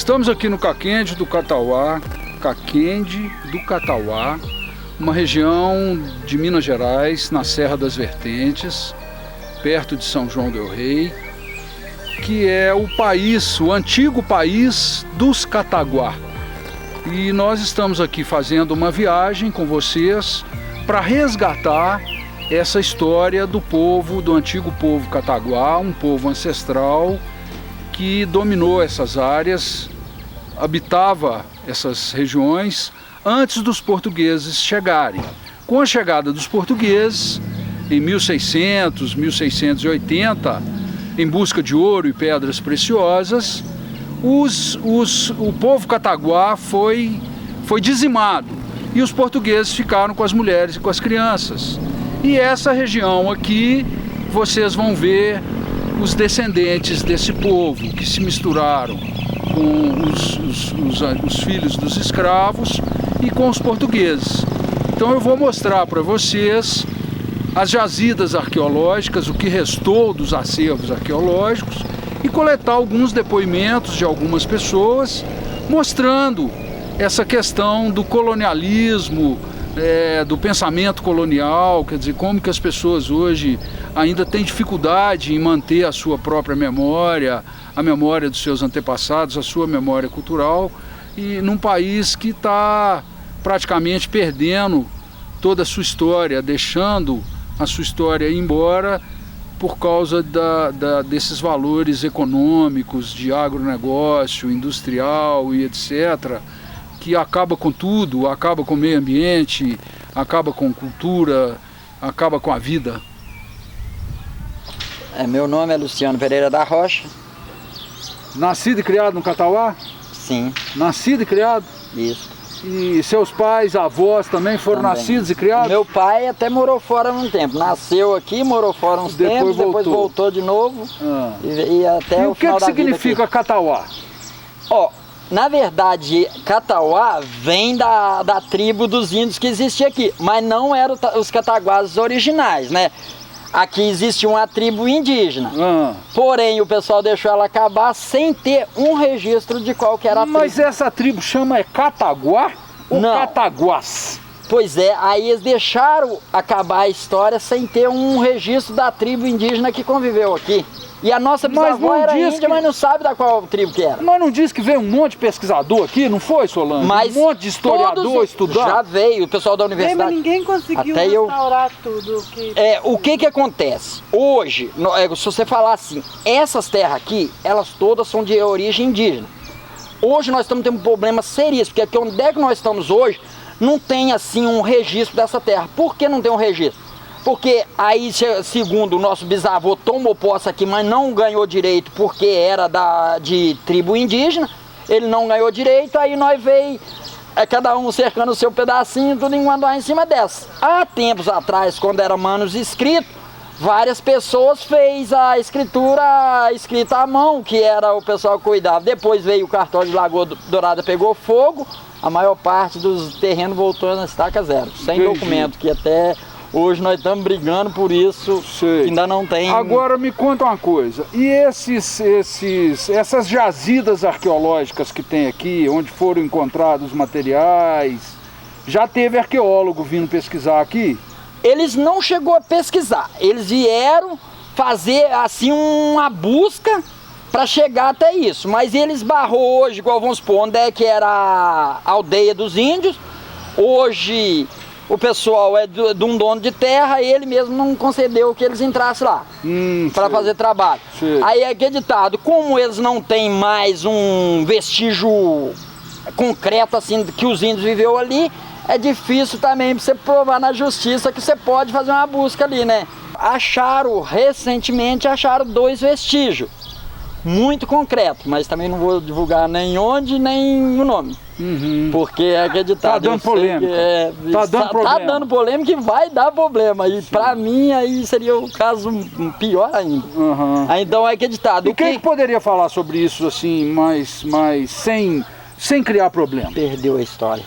Estamos aqui no Caquende do Catauá, uma região de Minas Gerais, na Serra das Vertentes, perto de São João del Rei, que é o antigo país dos Cataguá. E nós estamos aqui fazendo uma viagem com vocês para resgatar essa história do antigo povo Cataguá, um povo ancestral que dominou essas áreas, habitava essas regiões antes dos portugueses chegarem. Com a chegada dos portugueses, em 1600, 1680, em busca de ouro e pedras preciosas, o povo Cataguá foi dizimado e os portugueses ficaram com as mulheres e com as crianças. E essa região aqui, vocês vão ver os descendentes desse povo que se misturaram com os filhos dos escravos e com os portugueses. Então eu vou mostrar para vocês as jazidas arqueológicas, o que restou dos acervos arqueológicos, e coletar alguns depoimentos de algumas pessoas mostrando essa questão do colonialismo, do pensamento colonial, quer dizer, como que as pessoas hoje ainda têm dificuldade em manter a sua própria memória, a memória dos seus antepassados, a sua memória cultural, e num país que está praticamente perdendo toda a sua história, deixando a sua história ir embora por causa desses valores econômicos, de agronegócio, industrial e etc., que acaba com tudo, acaba com o meio ambiente, acaba com cultura, acaba com a vida. Meu nome é Luciano Pereira da Rocha. Nascido e criado no Catauá? Sim. Nascido e criado? Isso. E seus pais, avós também foram nascidos e criados? Meu pai até morou fora um tempo. Nasceu aqui, morou fora uns tempos, depois voltou de novo. E até o final da vida. E o que significa Catauá? Na verdade, Catauá vem da tribo dos índios que existia aqui, mas não eram os cataguás originais, né? Aqui existe uma tribo indígena, porém o pessoal deixou ela acabar sem ter um registro de qual que era a tribo. Mas essa tribo chama Cataguá ou Cataguás? Pois é, aí eles deixaram acabar a história sem ter um registro da tribo indígena que conviveu aqui. E a nossa bisavó era índia, mas não sabe da qual tribo que era. Mas não diz que veio um monte de pesquisador aqui, não foi, Solange? Mas um monte de historiador estudar? Já veio, o pessoal da universidade. Mas ninguém conseguiu restaurar tudo. O que acontece? Hoje, se você falar assim, essas terras aqui, elas todas são de origem indígena. Hoje nós estamos tendo um problema seríssimo, porque aqui onde é que nós estamos hoje, não tem assim um registro dessa terra. Por que não tem um registro? Porque aí, segundo o nosso bisavô, tomou posse aqui, mas não ganhou direito porque era de tribo indígena, ele não ganhou direito, aí nós veio, cada um cercando o seu pedacinho, tudo em andar em cima dessa. Há tempos atrás, quando era manuscrito, várias pessoas fez a escritura escrita à mão, que era o pessoal que cuidava. Depois veio o cartório de Lagoa Dourada, pegou fogo, a maior parte dos terrenos voltou na estaca zero, sem documento, que até... Hoje nós estamos brigando por isso, ainda não tem... Agora me conta uma coisa, e essas jazidas arqueológicas que tem aqui, onde foram encontrados materiais, já teve arqueólogo vindo pesquisar aqui? Eles não chegou a pesquisar, eles vieram fazer assim uma busca para chegar até isso, mas eles barrou hoje, igual vamos supor, onde é que era a aldeia dos índios, hoje... O pessoal é de um dono de terra, ele mesmo não concedeu que eles entrassem lá para fazer trabalho. Aí é acreditado, como eles não têm mais um vestígio concreto assim que os índios viveu ali, é difícil também para você provar na justiça que você pode fazer uma busca ali, né? Recentemente acharam 2 vestígios, muito concretos, mas também não vou divulgar nem onde, nem o nome. Porque é acreditado. Tá dando polêmica. Tá dando polêmica e vai dar problema. E pra mim aí seria o caso pior ainda. Então é acreditado. E quem poderia falar sobre isso assim, mas sem criar problema? Perdeu a história.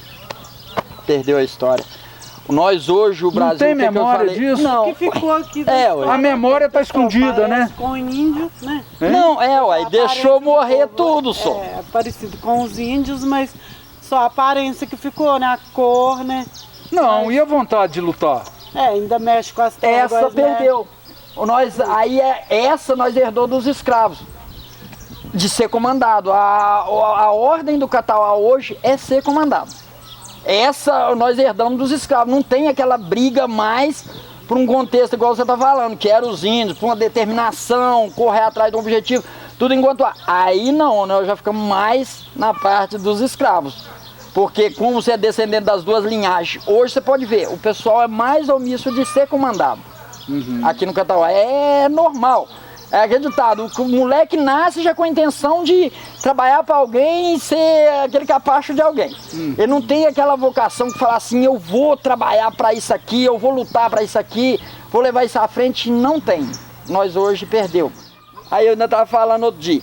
Perdeu a história. Nós hoje, o Brasil... Não tem que memória disso? Não. Que ficou aqui. A memória tá escondida, né? Com índio, né? Não, ué, deixou morrer tudo só. É, parecido com os índios, mas só a aparência que ficou, né? A cor, né? Não, e a vontade de lutar? Ainda mexe com as terras. Essa perdeu. Essa nós herdou dos escravos. De ser comandado. A ordem do Catauá hoje é ser comandado. Essa nós herdamos dos escravos. Não tem aquela briga mais para um contexto igual você está falando, que era os índios, para uma determinação, correr atrás de um objetivo, tudo enquanto aí não, nós já ficamos mais na parte dos escravos. Porque como você é descendente das duas linhagens, hoje você pode ver, o pessoal é mais omisso de ser comandado. Aqui no Catauá é normal. É acreditado, o moleque nasce já com a intenção de trabalhar para alguém e ser aquele capacho de alguém. Ele não tem aquela vocação que fala assim, eu vou trabalhar para isso aqui, eu vou lutar para isso aqui, vou levar isso à frente. Não tem. Nós hoje perdeu. Aí eu ainda estava falando outro dia.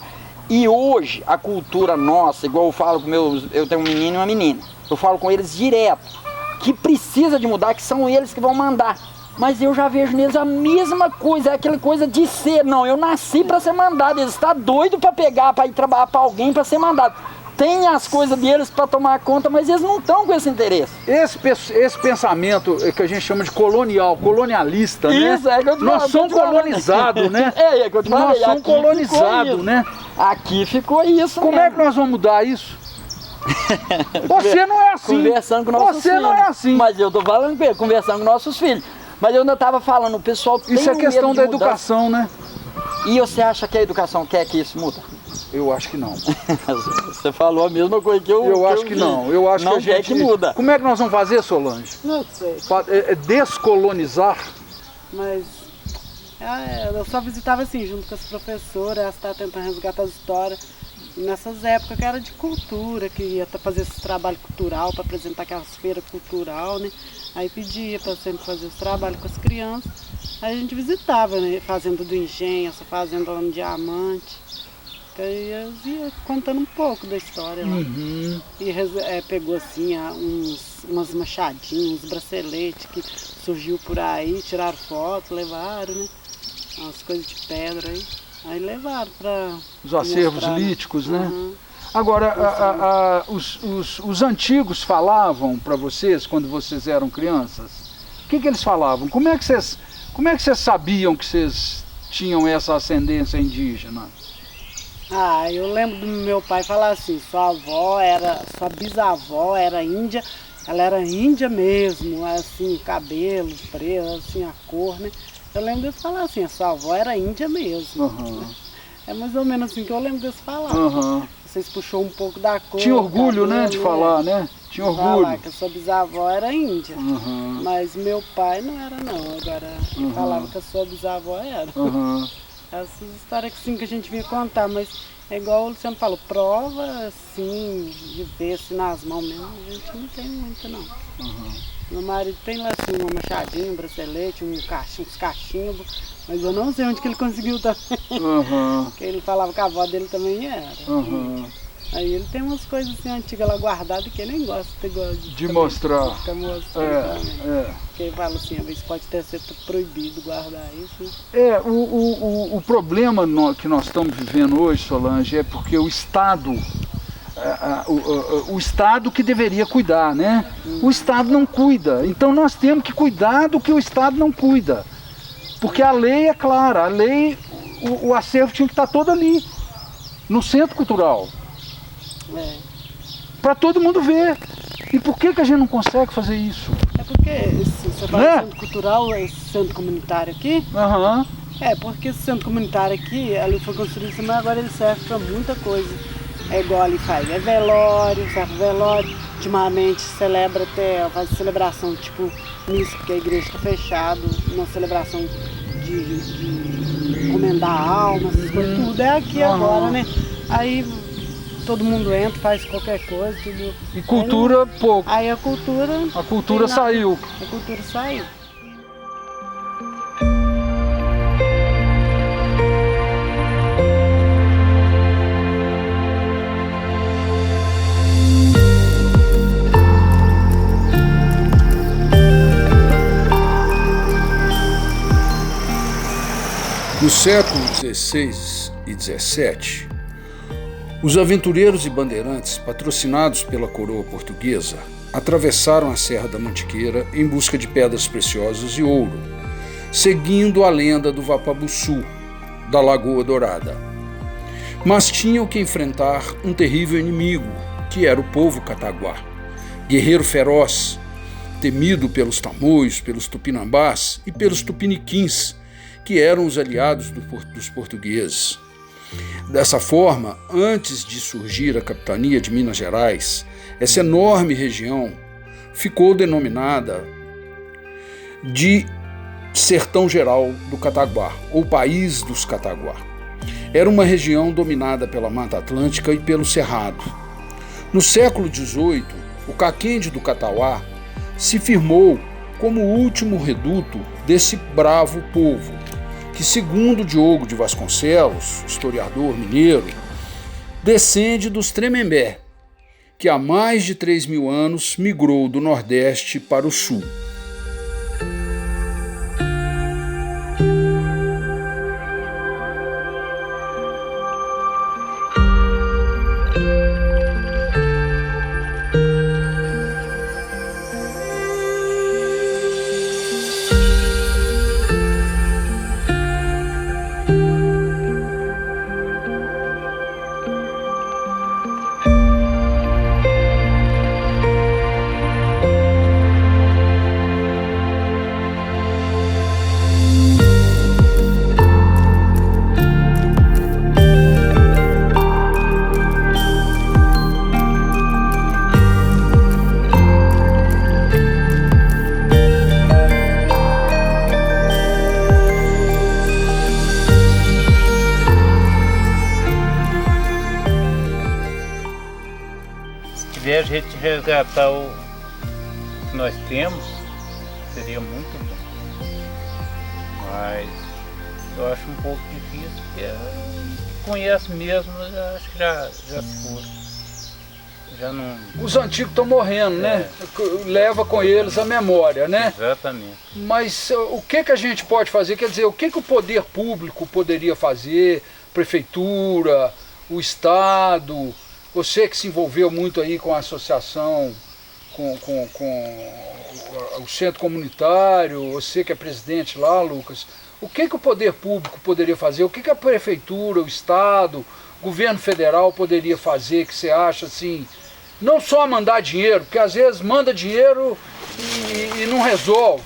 E hoje a cultura nossa, igual eu falo com eu tenho um menino e uma menina, eu falo com eles direto, que precisa de mudar, que são eles que vão mandar. Mas eu já vejo neles a mesma coisa, é aquela coisa de ser. Não, eu nasci para ser mandado, eles estão doidos para pegar, para ir trabalhar para alguém, para ser mandado. Tem as coisas deles para tomar conta, mas eles não estão com esse interesse. Esse pensamento que a gente chama de colonialista, né? Isso, é que eu te Nós somos colonizados, né? É que eu te falei. Nós somos colonizados, né? Aqui ficou isso. Como é que nós vamos mudar isso? Você não é assim. Conversando com nossos filhos. Você não é assim. Mas eu tô falando com ele, conversando com nossos filhos. Mas eu ainda estava falando, o pessoal tem isso é questão da mudança. educação, né? E você acha que a educação quer que isso muda? Eu acho que não. Você falou a mesma coisa que eu Eu acho que não. Eu acho não que a gente... quer que muda. Como é que nós vamos fazer, Solange? Não sei. Descolonizar? Mas eu só visitava assim, junto com as professoras, elas estavam tentando resgatar as histórias. Nessas épocas que era de cultura, que ia fazer esse trabalho cultural, para apresentar aquelas feiras cultural, né? Aí pedia para sempre fazer esse trabalho com as crianças. Aí a gente visitava, né? Fazenda do Engenho, essa fazenda lá no Diamante. Aí eu ia contando um pouco da história lá. E pegou assim umas machadinhas, uns braceletes que surgiu por aí, tiraram foto, levaram, né? Umas coisas de pedra aí. Aí levaram para os acervos líticos, né? Agora, os antigos falavam para vocês, quando vocês eram crianças, o que eles falavam? Como é que vocês sabiam que vocês tinham essa ascendência indígena? Eu lembro do meu pai falar assim, sua bisavó era índia, ela era índia mesmo, assim, cabelo preto, assim, a cor, né? Eu lembro deles falar assim, a sua avó era índia mesmo. É mais ou menos assim que eu lembro deles falar. Vocês puxou um pouco da cor. Tinha orgulho, né, de falar, né? Tinha orgulho. Falar que a sua bisavó era índia. Mas meu pai não era não. Agora falava que a sua bisavó era. Essas histórias assim, que a gente vinha contar, mas é igual o Luciano falou, prova assim, de ver assim nas mãos mesmo, a gente não tem muito não. Meu marido tem lá assim uma machadinha, um bracelete, uns cachimbos, mas eu não sei onde que ele conseguiu também. Porque ele falava que a avó dele também era. Aí ele tem umas coisas assim antigas lá guardadas que ele nem gosta de mostrar. Fica mostrando. Porque ele fala assim, às vezes pode ter sido proibido guardar isso. O problema que nós estamos vivendo hoje, Solange, é porque o Estado... o Estado que deveria cuidar, né? O Estado não cuida, então nós temos que cuidar do que o Estado não cuida, porque a lei é clara, a lei, o acervo tinha que estar todo ali, no centro cultural, para todo mundo ver. E por que a gente não consegue fazer isso? É porque você fala centro cultural, esse centro comunitário aqui, porque esse centro comunitário aqui, ali foi construído, mas agora ele serve para muita coisa. É igual ali faz, velório, serve velório, ultimamente celebra faz celebração tipo missa, porque a igreja está fechada, uma celebração de encomendar alma, essas coisas, tudo é aqui agora, né? Aí todo mundo entra, faz qualquer coisa, tudo. E cultura pouco. Aí a cultura saiu. A cultura saiu. século XVI e XVII, os aventureiros e bandeirantes, patrocinados pela coroa portuguesa, atravessaram a Serra da Mantiqueira em busca de pedras preciosas e ouro, seguindo a lenda do Vapabuçu, da Lagoa Dourada. Mas tinham que enfrentar um terrível inimigo, que era o povo cataguá, guerreiro feroz, temido pelos tamoios, pelos tupinambás e pelos tupiniquins, que eram os aliados dos portugueses. Dessa forma, antes de surgir a capitania de Minas Gerais, essa enorme região ficou denominada de Sertão Geral do Cataguá, ou País dos Cataguá. Era uma região dominada pela Mata Atlântica e pelo Cerrado. No século XVIII, o Caquende do Catauá se firmou como o último reduto desse bravo povo, que, segundo Diogo de Vasconcelos, historiador mineiro, descende dos Tremembé, que há mais de 3.000 anos migrou do Nordeste para o Sul. A gente resgatar o que nós temos, seria muito bom. Mas eu acho um pouco difícil, porque conhece mesmo, eu acho que já se foram. Já não... Os antigos estão morrendo, né? Leva com eles a memória, né? Exatamente. Mas o que a gente pode fazer? Quer dizer, o que o poder público poderia fazer? Prefeitura, o Estado... Você que se envolveu muito aí com a associação, com o centro comunitário, você que é presidente lá, Lucas, o que o poder público poderia fazer? O que a prefeitura, o Estado, o governo federal poderia fazer, que você acha assim, não só mandar dinheiro, porque às vezes manda dinheiro e não resolve.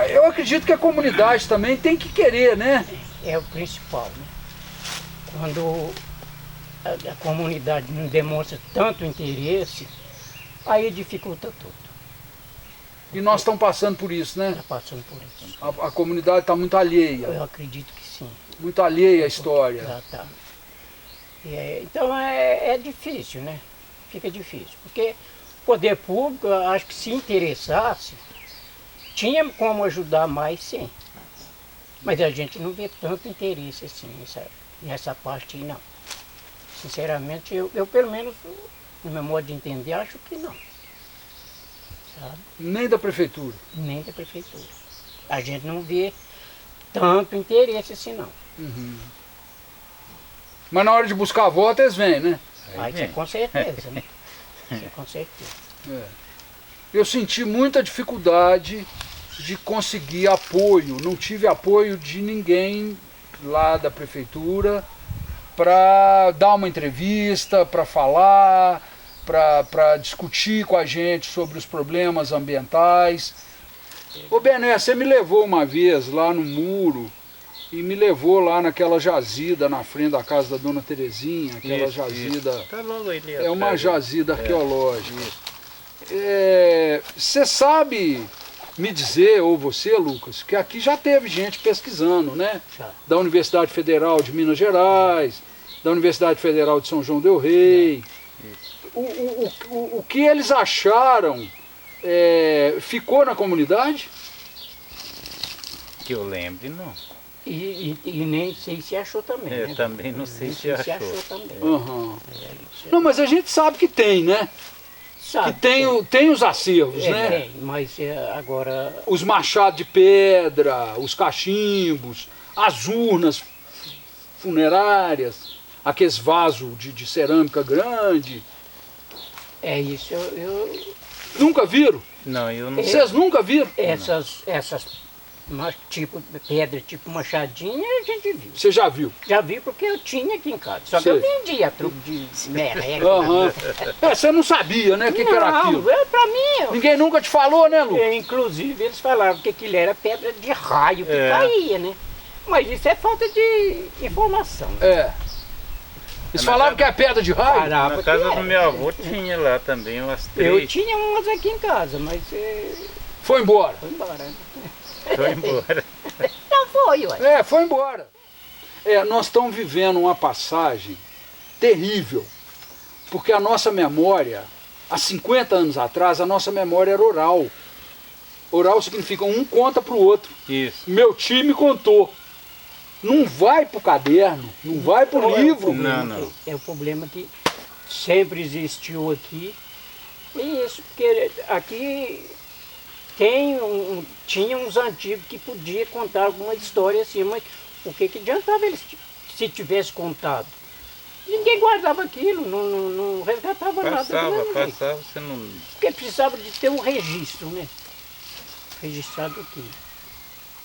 Eu acredito que a comunidade também tem que querer, né? É o principal, né? Quando a comunidade não demonstra tanto interesse, aí dificulta tudo. E nós estamos passando por isso, né? Está passando por isso. A comunidade está muito alheia. Eu acredito que sim. Muito alheia à história. Já tá. Então é difícil, né? Fica difícil. Porque o poder público, acho que se interessasse, tinha como ajudar mais, sim. Mas a gente não vê tanto interesse assim nessa parte aí, não. Sinceramente, eu pelo menos, no meu modo de entender, acho que não. Sabe? Nem da prefeitura? Nem da prefeitura. A gente não vê tanto interesse assim, não. Uhum. Mas na hora de buscar voto, eles vêm, né? Aí isso é com certeza, né? Isso é com certeza. É. Eu senti muita dificuldade de conseguir apoio. Não tive apoio de ninguém lá da prefeitura para dar uma entrevista, para falar, para discutir com a gente sobre os problemas ambientais. Ô Bené, você me levou uma vez lá no muro e me levou lá naquela jazida na frente da casa da Dona Terezinha, aquela jazida. Isso. Tá logo ali, é uma jazida arqueológica. Isso. Você sabe me dizer, ou você, Lucas, que aqui já teve gente pesquisando, né? Já. Da Universidade Federal de Minas Gerais, da Universidade Federal de São João del Rei. O que eles acharam ficou na comunidade? Que eu lembre, não. E nem sei se achou também. Eu né? também não sei se achou. Também. Uhum. Não, mas a gente sabe que tem, né? Sabe, Que tem os acervos, né? Tem, mas agora... Os machados de pedra, os cachimbos, as urnas funerárias, aqueles vasos de cerâmica grande. É isso, Nunca viram? Não, eu não. Vocês nunca viram? essas tipo pedra, tipo machadinha, a gente viu. Você já viu? Já vi porque eu tinha aqui em casa. Só que Sei. eu vendia a truco de merreca. Aham. Você não sabia, né, o que era aquilo? Não, pra mim, Ninguém nunca te falou, né, Lu? inclusive eles falavam que aquilo era pedra de raio que É. caía, né? Mas isso é falta de informação. É. Eles falavam que é pedra de raio? Parava Na que casa era. do meu avô tinha lá também umas Eu 3. tinha umas aqui em casa, mas Foi embora. foi embora. Né? Foi embora. Não foi, ué. É, foi embora. É, nós estamos vivendo uma passagem terrível, porque a nossa memória, há 50 anos atrás, a nossa memória era oral. Oral significa um conta para o outro. Isso. Meu tio me contou. Não vai pro caderno, não vai pro livro. Não, não. É o problema que sempre existiu aqui. E isso, porque aqui tinha uns antigos que podia contar alguma história assim, mas o que adiantava eles se tivesse contado? Ninguém guardava aquilo, não resgatava nada. Passava, você não. Porque precisava de ter um registro, né? Registrado aqui.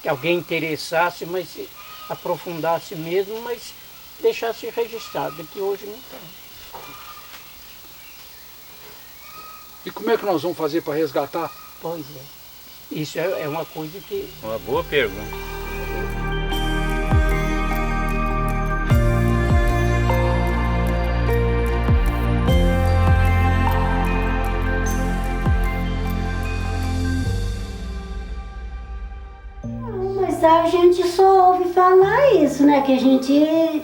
Que alguém interessasse, mas se aprofundasse mesmo, mas deixasse registrado, que hoje não tem. E como é que nós vamos fazer para resgatar? Pois é. Isso é uma coisa que... Uma boa pergunta. Mas a gente só ouve falar isso, né? Que a gente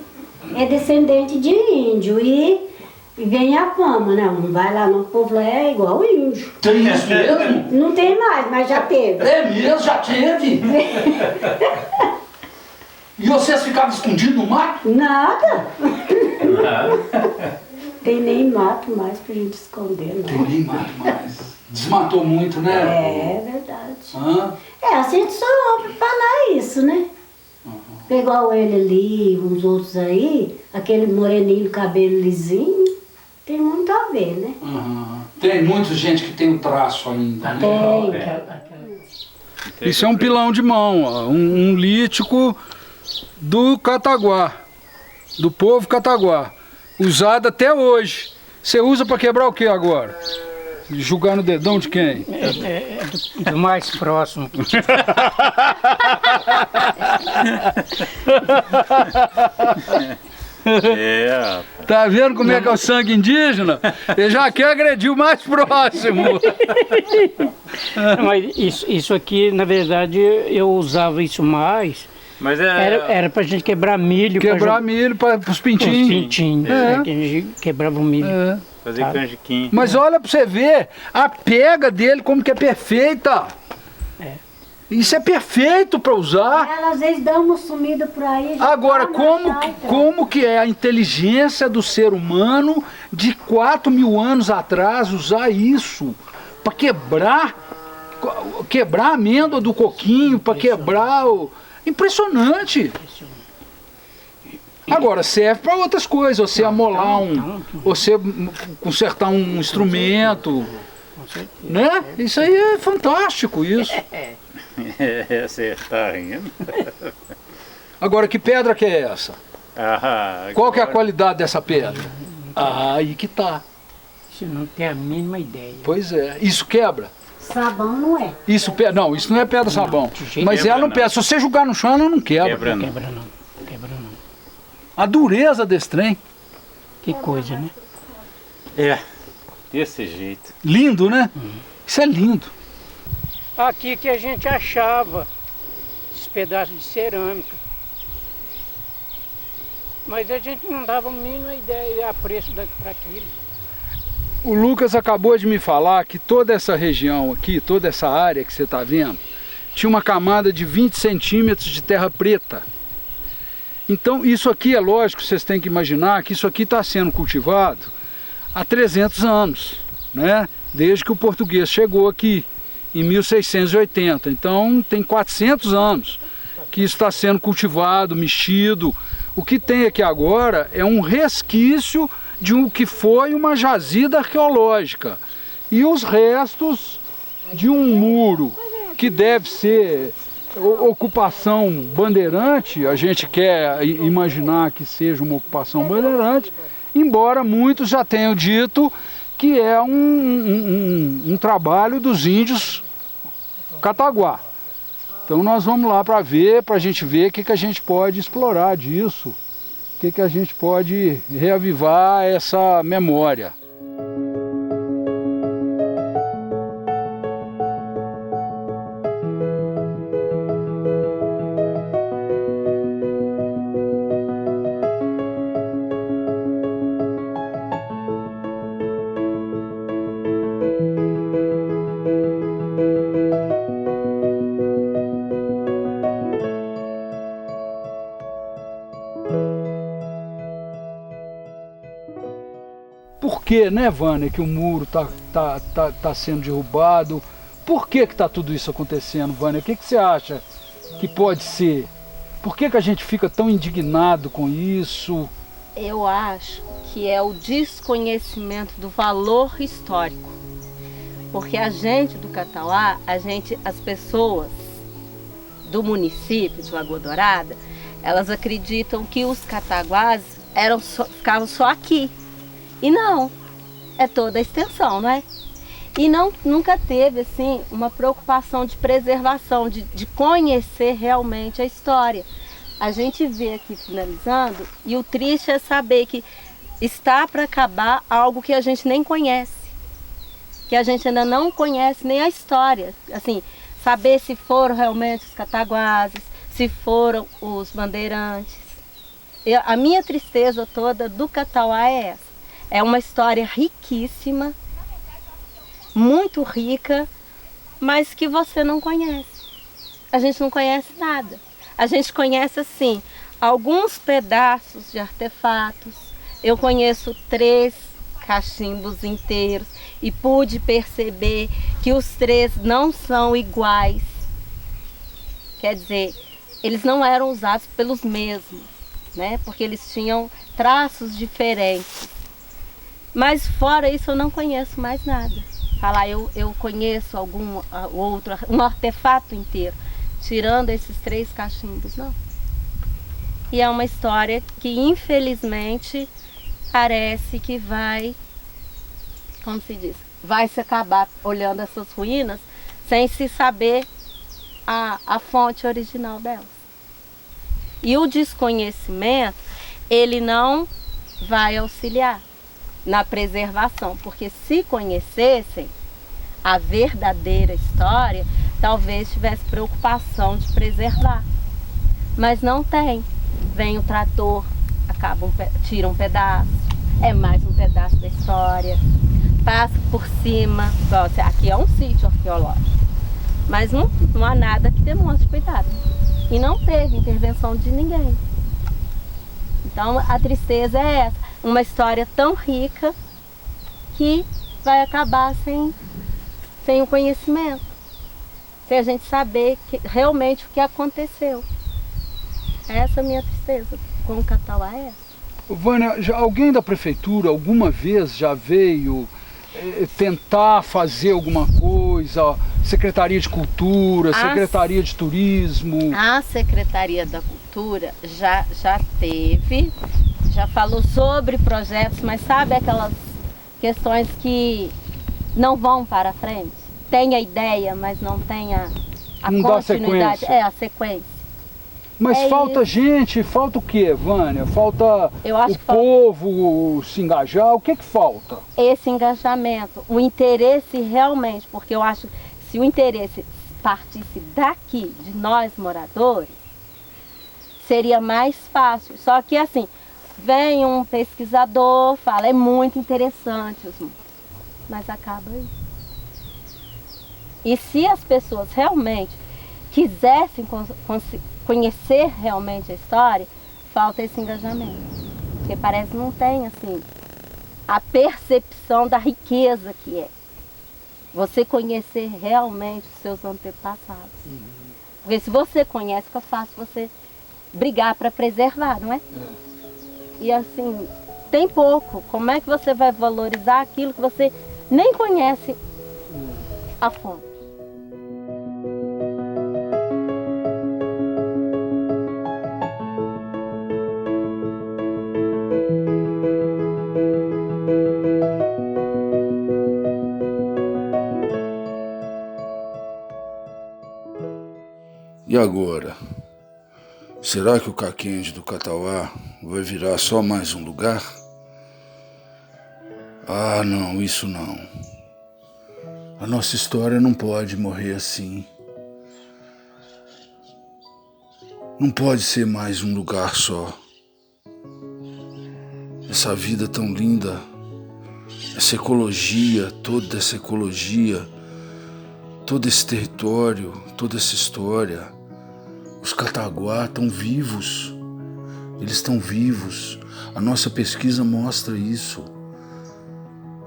é descendente de índio e vem a fama, né? Não vai lá no povo lá, é igual índio. Tem isso mesmo? Não tem mais, mas já teve. É mesmo, já teve. E vocês ficavam escondidos no mato? Nada. Tem nem mato mais pra gente esconder, não. Tem nem mato mais. Desmatou muito, né? É verdade. Hã? É, a gente só ouve falar isso, né? Igual ele ali, uns outros aí, aquele moreninho, cabelo lisinho, tem muito a ver, né? Aham. Tem muita gente que tem o traço ainda, né? Tem. Isso é um pilão de mão, ó, um lítico do Cataguá, do povo Cataguá, usado até hoje. Você usa para quebrar o que agora? Jogar no dedão de quem? do mais próximo. É, Tá vendo como é que é o sangue indígena? Ele já quer agredir o mais próximo. Mas isso aqui, na verdade, eu usava isso mais. mas Era pra gente quebrar milho. Quebrar milho para os pintinhos. Pintinhos. É. Que a gente quebrava o milho. É. fazer canjiquinho. Mas olha para você ver a pega dele como que é perfeita. É. Isso é perfeito para usar. Ela às vezes dá uma sumida por aí. já Agora, tá na chácara. como que é a inteligência do ser humano de 4.000 anos atrás usar isso para quebrar a amêndoa do coquinho, para quebrar o... Impressionante. Agora, serve para outras coisas, você amolar você consertar um instrumento, né? Isso aí é fantástico, isso. Você tá rindo? Agora, que pedra que é essa? Qual que é a agora- qualidade dessa pedra? Ah, aí que tá. Você não tem a mínima ideia. Pois é. Isso quebra? Sabão não é. Não, isso não é pedra sabão. de jeito Mas nenhum. ela não Quebra, pega. Se você jogar no chão, ela não quebra. Quebra não. Quebra não. Quebra não. A dureza desse trem. Que coisa, né? É, desse jeito. Lindo, né? Isso é lindo. Aqui que a gente achava esses pedaços de cerâmica. Mas a gente não dava a mínima ideia a preço para aquilo. O Lucas acabou de me falar que toda essa região aqui, toda essa área que você está vendo, tinha uma camada de 20 centímetros de terra preta. Então isso aqui é lógico, vocês têm que imaginar que isso aqui está sendo cultivado há 300 anos, né? Desde que o português chegou aqui, em 1680. Então tem 400 anos. que está sendo cultivado, mexido. O que tem aqui agora é um resquício de o que foi uma jazida arqueológica. E os restos de um muro que deve ser ocupação bandeirante, a gente quer imaginar que seja uma ocupação bandeirante, embora muitos já tenham dito que é um trabalho dos índios Cataguá. Então nós vamos lá para ver, para a gente ver o que a gente pode explorar disso, o que a gente pode reavivar essa memória. Por que, né, Vânia, que o muro tá sendo derrubado? Por que está tudo isso acontecendo, Vânia? O que você acha que pode ser? Por que a gente fica tão indignado com isso? Eu acho que é o desconhecimento do valor histórico. Porque a gente do Catauá, as pessoas do município de Lagoa Dourada, elas acreditam que os cataguás ficavam só aqui. E não, é toda a extensão, não é? E nunca teve, assim, uma preocupação de preservação, de conhecer realmente a história. A gente vê aqui finalizando, e o triste é saber que está para acabar algo que a gente nem conhece. Que a gente ainda não conhece nem a história. Assim, saber se foram realmente os cataguases, se foram os bandeirantes. A minha tristeza toda do Catauá é essa. É uma história riquíssima, muito rica, mas que você não conhece. A gente não conhece nada. A gente conhece, assim, alguns pedaços de artefatos. Eu conheço 3 cachimbos inteiros e pude perceber que os 3 não são iguais. Quer dizer, eles não eram usados pelos mesmos, né? Porque eles tinham traços diferentes. Mas fora isso eu não conheço mais nada. Falar eu conheço algum outro, um artefato inteiro, tirando esses 3 cachimbos, não. E é uma história que infelizmente parece que vai, como se diz, vai se acabar olhando essas ruínas sem se saber a fonte original delas. E o desconhecimento, ele não vai auxiliar na preservação, porque se conhecessem a verdadeira história, talvez tivesse preocupação de preservar. Mas não tem. Vem o trator, tira um pedaço, é mais um pedaço da história, passa por cima. Aqui é um sítio arqueológico, mas não há nada que demonstre cuidado. E não teve intervenção de ninguém. Então a tristeza é essa. Uma história tão rica que vai acabar sem o conhecimento, sem a gente saber realmente o que aconteceu. Essa é a minha tristeza com o Catauá é essa. Vânia, alguém da prefeitura alguma vez já veio tentar fazer alguma coisa? Secretaria de Cultura, Secretaria de Turismo? A Secretaria da Cultura já teve, já falou sobre projetos, mas sabe aquelas questões que não vão para frente? Tem a ideia, mas não tem a não continuidade. Dá a sequência. Mas falta gente, falta o quê, Vânia? Falta o povo se engajar? O que falta? Esse engajamento, o interesse realmente, porque eu acho que se o interesse partisse daqui, de nós moradores, seria mais fácil. Só que assim, vem um pesquisador, fala, é muito interessante, mas acaba aí. E se as pessoas realmente quisessem conhecer realmente a história, falta esse engajamento. Porque parece que não tem assim, a percepção da riqueza que é. Você conhecer realmente os seus antepassados. Porque se você conhece, fica fácil você brigar para preservar, não é? E assim, tem pouco. Como é que você vai valorizar aquilo que você nem conhece a fundo? E agora? Será que o Caquende do Catauá vai virar só mais um lugar? Ah, não, isso não. A nossa história não pode morrer assim. Não pode ser mais um lugar só. Essa vida tão linda, essa ecologia, toda essa ecologia, todo esse território, toda essa história. Os Cataguá estão vivos, eles estão vivos, a nossa pesquisa mostra isso.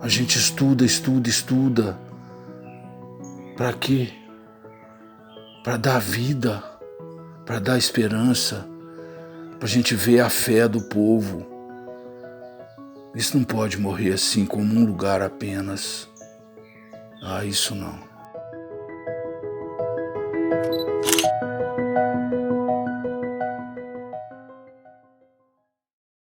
A gente estuda. Para quê? Para dar vida, para dar esperança, para a gente ver a fé do povo. Isso não pode morrer assim, como um lugar apenas. Ah, isso não.